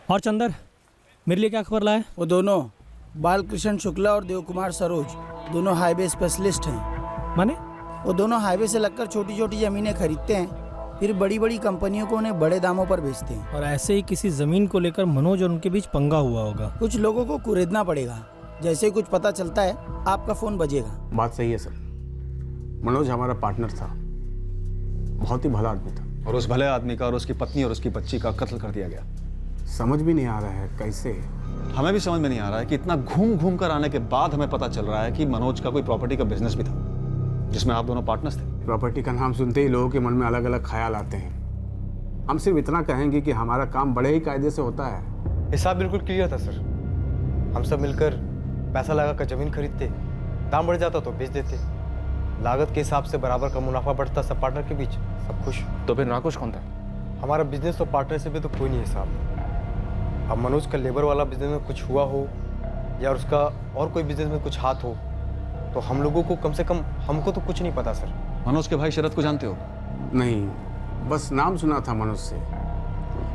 और चंदर, मेरे लिए क्या खबर लाए? वो दोनों बालकृष्ण शुक्ला और देव कुमार सरोज दोनों हाईवे स्पेशलिस्ट हैं। माने? वो दोनों हाईवे से लगकर छोटी छोटी ज़मीनें खरीदते हैं, फिर बड़ी बड़ी कंपनियों को उन्हें बड़े दामों पर बेचते हैं। और ऐसे ही किसी ज़मीन को लेकर मनोज और उनके बीच पंगा हुआ होगा। कुछ लोगों को कुरेदना पड़ेगा। जैसे ही कुछ पता चलता है आपका फ़ोन बजेगा। बात सही है सर। मनोज हमारा पार्टनर था, बहुत ही भला आदमी था, और उस भले आदमी का और उसकी पत्नी और उसकी बच्ची का कत्ल कर दिया गया। समझ भी नहीं आ रहा है कैसे। हमें भी समझ में नहीं आ रहा है कि इतना घूम घूम कर आने के बाद हमें पता चल रहा है कि मनोज का कोई प्रॉपर्टी का बिजनेस भी था जिसमें आप दोनों पार्टनर्स थे। प्रॉपर्टी का नाम सुनते ही लोगों के मन में अलग अलग ख्याल आते हैं। हम सिर्फ इतना कहेंगे कि हमारा काम बड़े ही कायदे से होता है। हिसाब बिल्कुल क्लियर था सर। हम सब मिलकर पैसा लगा कर जमीन खरीदते, दाम बढ़ जाता तो बेच देते, लागत के हिसाब से बराबर का मुनाफा बढ़ता सब पार्टनर के बीच, सब खुश। तो फिर नाखुश कौन था? हमारा बिजनेस और पार्टनरशिप में तो कोई नहीं हिसाब। अब मनोज का लेबर वाला बिजनेस में कुछ हुआ हो या उसका और कोई बिजनेस में कुछ हाथ हो तो हम लोगों को कम से कम, हमको तो कुछ नहीं पता सर। मनोज के भाई शरद को जानते हो? नहीं, बस नाम सुना था मनोज से।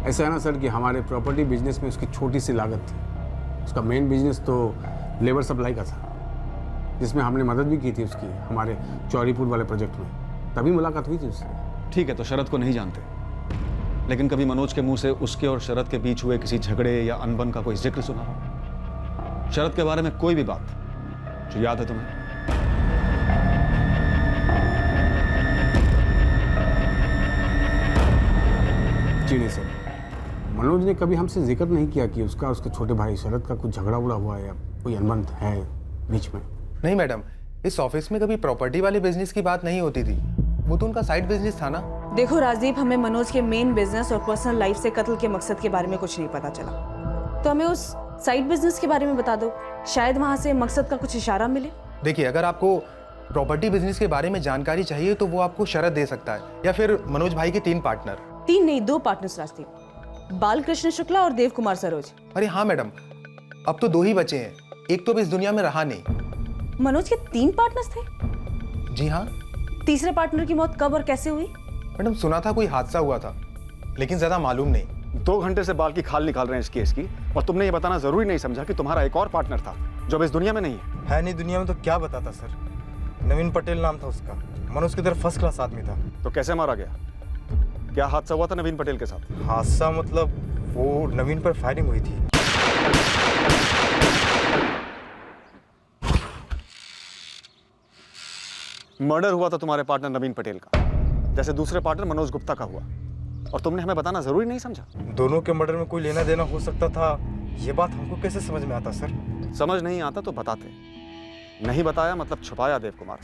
ऐसा है ना सर कि हमारे प्रॉपर्टी बिजनेस में उसकी छोटी सी लागत थी। उसका मेन बिजनेस तो लेबर सप्लाई का था, जिसमें हमने मदद भी की थी उसकी हमारे चौरीपुर वाले प्रोजेक्ट में। तभी मुलाकात हुई थी उससे। ठीक है, तो शरद को नहीं जानते, लेकिन कभी मनोज के मुंह से उसके और शरद के बीच हुए किसी झगड़े या अनबन का कोई जिक्र सुना हो? शरद के बारे में कोई भी बात जो याद है तुम्हें? जी नहीं सर, मनोज ने कभी हमसे जिक्र नहीं किया कि उसका उसके छोटे भाई शरद का कुछ झगड़ा उड़ा हुआ है या कोई अनबन है बीच में। नहीं मैडम, इस ऑफिस में कभी प्रॉपर्टी वाले बिजनेस की बात नहीं होती थी, वो तो उनका साइड बिजनेस था ना। देखो राजदीप, हमें मनोज के मेन बिजनेस और पर्सनल लाइफ से कत्ल के मकसद के बारे में कुछ नहीं पता चला, तो हमें उस साइड बिजनेस के बारे में बता दो, शायद वहां से मकसद का कुछ इशारा मिले। देखिए, अगर आपको प्रॉपर्टी बिजनेस के बारे में जानकारी चाहिए तो वो आपको शरद दे सकता है, या फिर मनोज भाई के 3 पार्टनर। 3 नहीं, 2 पार्टनर्स रास्ते में, बालकृष्ण शुक्ला और देव कुमार सरोज। अरे हाँ मैडम, अब तो 2 ही बचे हैं, एक तो अब इस दुनिया में रहा नहीं। मनोज के 3 पार्टनर्स थे? जी हाँ। तीसरे पार्टनर की मौत कब और कैसे हुई? मैडम सुना था कोई हादसा हुआ था, लेकिन ज्यादा मालूम नहीं। 2 घंटे से बाल की खाल निकाल रहे हैं इस केस की, और तुमने ये बताना जरूरी नहीं समझा कि तुम्हारा एक और पार्टनर था जो अब इस दुनिया में नहीं है। नहीं दुनिया में तो क्या बताता सर, नवीन पटेल नाम था उसका, मनोज की तरफ फर्स्ट क्लास आदमी था। तो कैसे मारा गया? क्या हादसा हुआ था नवीन पटेल के साथ? हादसा मतलब वो नवीन पर फायरिंग हुई थी। मर्डर हुआ था तुम्हारे पार्टनर नवीन पटेल का, जैसे दूसरे पार्टनर मनोज गुप्ता का हुआ, और तुमने हमें बताना जरूरी नहीं समझा? दोनों के मर्डर में कोई लेना देना हो सकता था, ये बात हमको कैसे समझ में आता सर? समझ नहीं आता तो बताते, नहीं बताया मतलब छुपाया देव कुमार।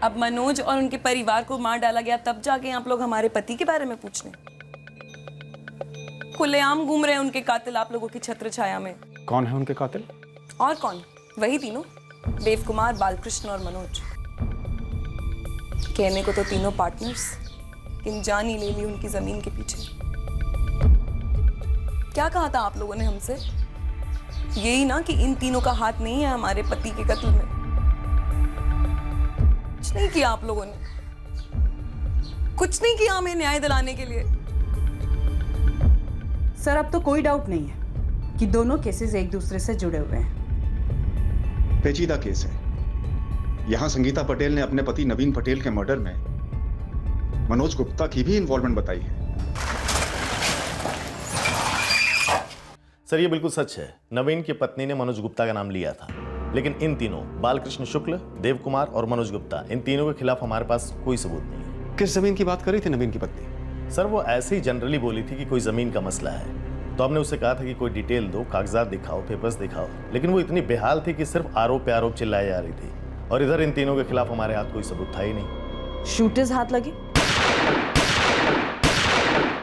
अब मनोज और उनके परिवार को मार डाला गया, तब जाके आप लोग हमारे पति के बारे में पूछ रहे हैं? खुलेआम घूम रहे हैं उनके कातिल आप लोगों की छत्र छाया में। कौन है उनके कातिल? और कौन? वही तीनों, देव कुमार, बालकृष्ण और मनोज। कहने को तो तीनों पार्टनर्स, लेकिन जान ही ले ली उनकी जमीन के पीछे। क्या कहा था आप लोगों ने हमसे? यही ना कि इन तीनों का हाथ नहीं है हमारे पति के कत्ल में। कुछ नहीं किया आप लोगों ने, कुछ नहीं किया हमें न्याय दिलाने के लिए। सर, अब तो कोई डाउट नहीं है कि दोनों केसेस एक दूसरे से जुड़े हुए हैं। पेचीदा केस है। यहां संगीता पटेल ने अपने पति नवीन पटेल के मर्डर में मनोज गुप्ता की भी इन्वॉल्वमेंट बताई है। सर, ये बिल्कुल सच है। नवीन की पत्नी ने मनोज गुप्ता का नाम लिया था, लेकिन इन तीनों, बालकृष्ण शुक्ल, देव कुमार और मनोज गुप्ता, इन तीनों के खिलाफ हमारे पास कोई सबूत नहीं है। किस जमीन की बात करी थी नवीन की पत्नी? सर, वो ऐसे ही जनरली बोली थी कि कोई जमीन का मसला है, तो हमने उससे कहा था कि कोई डिटेल दो, कागजात दिखाओ, पेपर्स दिखाओ, लेकिन वो इतनी बेहाल थी कि सिर्फ आरोप पे आरोप चिल्लाई जा रही थी, और इधर इन तीनों के खिलाफ हमारे हाथ कोई सबूत था ही नहीं। शूटर्स हाथ लगे?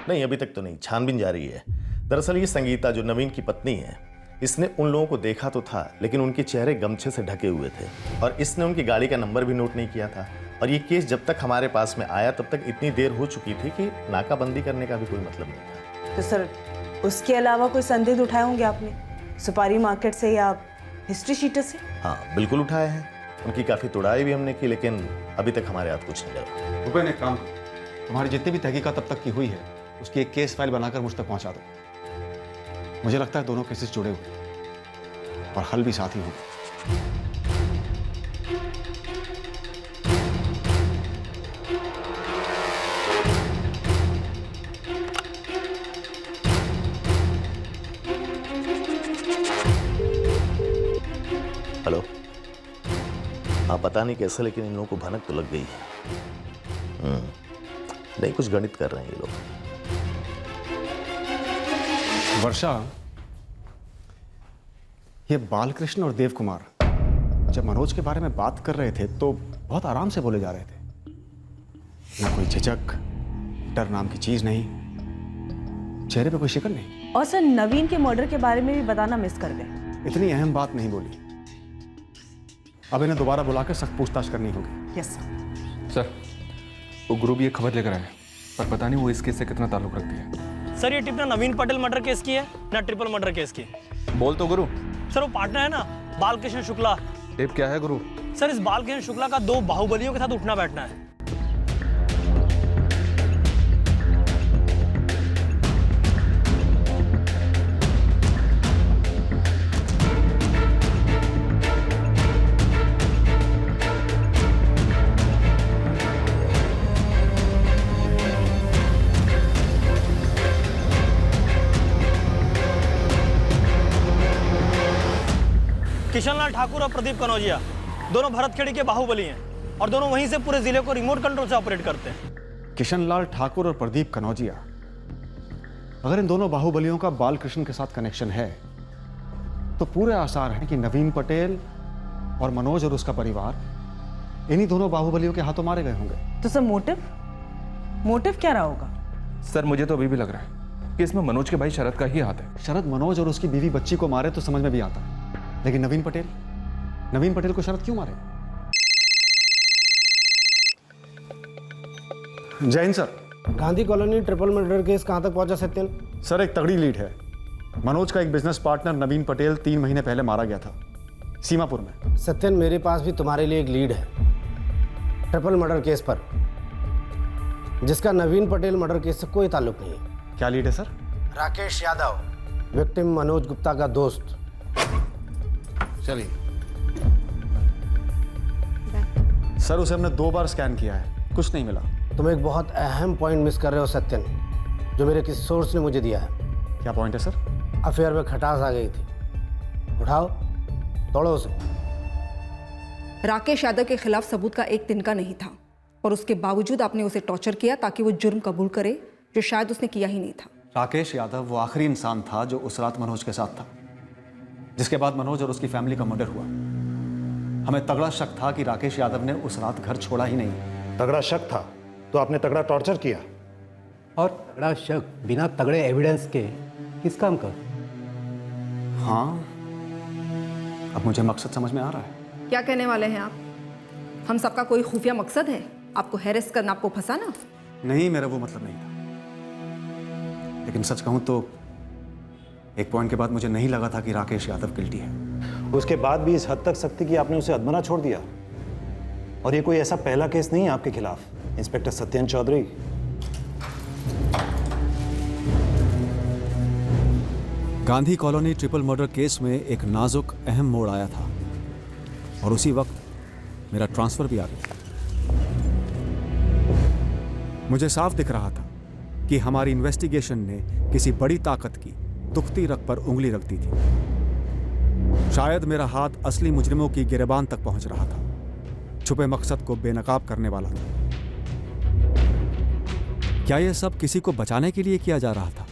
नहीं, अभी तक तो नहीं, छानबीन जारी है। दरअसल ये संगीता, जो नवीन की पत्नी है, इसने उन लोगों को देखा तो था, लेकिन उनके चेहरे गमछे से ढके हुए थे, और इसने उनकी गाड़ी का नंबर भी नोट नहीं किया था। और ये केस जब तक हमारे पास में आया तब तक इतनी देर हो चुकी थी कि नाकाबंदी करने का भी कोई मतलब नहीं था। तो सर, उसके अलावा कोई संदेह उठाए होंगे आपने, सुपारी मार्केट से या हिस्ट्री शीटर से? हाँ, बिल्कुल उठाए हैं। उनकी काफ़ी तुड़ाई भी हमने की, लेकिन अभी तक हमारे हाथ कुछ नहीं लगा। भूपेन, एक काम करो, तुम्हारी जितनी भी तहकीकात अब तक की हुई है उसकी एक केस फाइल बनाकर मुझ तक पहुंचा दो। मुझे लगता है दोनों केसेस जुड़े हुए और हल भी साथ ही होंगे। हेलो। हाँ, पता नहीं कैसे, लेकिन इन लोगों को भनक तो लग गई है। नहीं, कुछ गणित कर रहे हैं ये लोग। वर्षा, ये बालकृष्ण और देव कुमार जब मनोज के बारे में बात कर रहे थे तो बहुत आराम से बोले जा रहे थे, ना कोई झिझक, डर नाम की चीज नहीं, चेहरे पे कोई शिकन नहीं। और सर, नवीन के मर्डर के बारे में भी बताना मिस कर गए। इतनी अहम बात नहीं बोली, अब इन्हें दोबारा बुलाकर सख्त पूछताछ करनी होगी। Yes sir. सर, वो गुरु भी एक खबर लेकर आए, पर पता नहीं वो इस केस से कितना ताल्लुक रखती है। सर, ये टिप ना नवीन पटेल मर्डर केस की है ना ट्रिपल मर्डर केस की। बोल तो गुरु। सर, वो पार्टनर है ना बालकृष्ण शुक्ला। टिप क्या है गुरु? सर, इस बालकृष्ण शुक्ला का 2 बाहुबलियों के साथ उठना बैठना है। किशनलाल ठाकुर और प्रदीप कनौजिया दोनों भरतखेड़ी के बाहुबली हैं, और दोनों वहीं से पूरे जिले को रिमोट कंट्रोल से ऑपरेट करते हैं। किशनलाल ठाकुर और प्रदीप कनौजिया, अगर इन दोनों बाहुबलियों का बालकृष्ण के साथ कनेक्शन है तो पूरे आसार हैं कि नवीन पटेल और मनोज और उसका परिवार इन्हीं दोनों बाहुबलियों के हाथों मारे गए होंगे। तो सर मोटिव क्या रहा होगा? सर मुझे तो अभी भी लग रहा है कि इसमें मनोज के भाई शरद का ही हाथ है। शरद मनोज और उसकी बीवी बच्ची को मारे तो समझ में भी आता है, लेकिन नवीन पटेल को शरद क्यों मारे? जय Hind sir. Gandhi colony triple murder case कहां तक पहुंचा सत्यन? सर एक तगड़ी लीड है। मनोज का एक बिजनेस पार्टनर नवीन पटेल 3 महीने पहले मारा गया था सीमापुर में। सत्यन, मेरे पास भी तुम्हारे लिए एक लीड है ट्रिपल मर्डर केस पर, जिसका नवीन पटेल मर्डर केस से कोई ताल्लुक नहीं है। क्या लीड है सर? राकेश यादव, विक्टिम मनोज गुप्ता का दोस्त। चलिए सर, उसे हमने 2 बार स्कैन किया है, कुछ नहीं मिला। तुम एक बहुत अहम पॉइंट मिस कर रहे हो सत्यन, जो मेरे किसी सोर्स ने मुझे दिया है। क्या पॉइंट है सर? अफेयर में खटास आ गई थी। उठाओ, तोड़ो उसे। राकेश यादव के खिलाफ सबूत का एक दिन का नहीं था और उसके बावजूद आपने उसे टॉर्चर किया ताकि वो जुर्म कबूल करे जो शायद उसने किया ही नहीं था। राकेश यादव वो आखिरी इंसान था जो उस रात मनोज के साथ था, जिसके बाद मनोज और उसकी फैमिली का मर्डर हुआ। हमें तगड़ा शक था कि राकेश यादव ने उस रात घर छोड़ा ही नहीं। तगड़ा शक था तो आपने तगड़ा टॉर्चर किया। और तगड़ा शक बिना तगड़े एविडेंस के किस काम का? हाँ, अब मुझे मकसद समझ में आ रहा है। क्या कहने वाले हैं आप? हम सबका कोई खुफिया मकसद है? आपको हैरेस करना, आपको फंसाना? नहीं, मेरा वो मतलब नहीं था। लेकिन सच कहूं तो एक पॉइंट के बाद मुझे नहीं लगा था कि राकेश यादव गिल्टी है। उसके बाद भी इस हद तक सख्ती की आपने उसे अधमरा छोड़ दिया। और ये कोई ऐसा पहला केस नहीं है आपके खिलाफ, inspector Satyan Chaudhary. Gandhi colony triple murder case में एक नाजुक अहम मोड़ आया था और उसी वक्त मेरा ट्रांसफर भी आ गया। मुझे साफ दिख रहा था कि हमारी इन्वेस्टिगेशन ने किसी बड़ी ताकत की दुखती रग पर उंगली रख दी थी। शायद मेरा हाथ असली मुजरिमों की गिरबान तक पहुंच रहा था, छुपे मकसद को बेनकाब करने वाला था। क्या यह सब किसी को बचाने के लिए किया जा रहा था?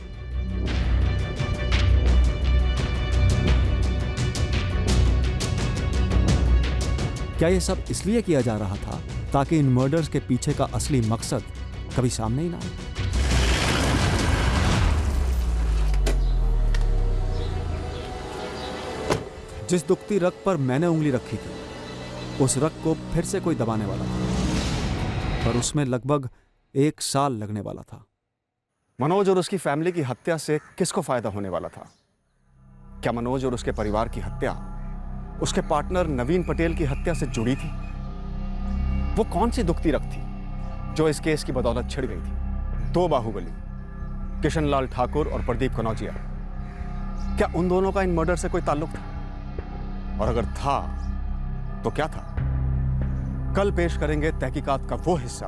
क्या यह सब इसलिए किया जा रहा था ताकि इन मर्डर्स के पीछे का असली मकसद कभी सामने ही ना आए? जिस दुखती रग पर मैंने उंगली रखी थी, उस रग को फिर से कोई दबाने वाला था, पर उसमें लगभग 1 साल लगने वाला था। मनोज और उसकी फैमिली की हत्या से किसको फायदा होने वाला था? क्या मनोज और उसके परिवार की हत्या उसके पार्टनर नवीन पटेल की हत्या से जुड़ी थी? वो कौन सी दुखती रग थी जो इस केस की बदौलत छिड़ गई थी? 2 बाहुबली, किशनलाल ठाकुर और प्रदीप कनौजिया, क्या उन दोनों का इन मर्डर से कोई ताल्लुक था? और अगर था तो क्या था? कल पेश करेंगे तहकीकात का वो हिस्सा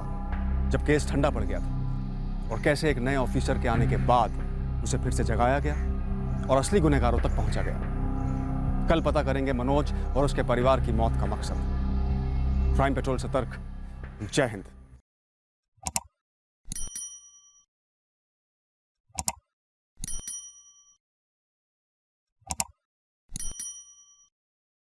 जब केस ठंडा पड़ गया था और कैसे एक नए ऑफिसर के आने के बाद उसे फिर से जगाया गया और असली गुनहगारों तक पहुंचा गया। कल पता करेंगे मनोज और उसके परिवार की मौत का मकसद। क्राइम पेट्रोल सतर्क। जय हिंद।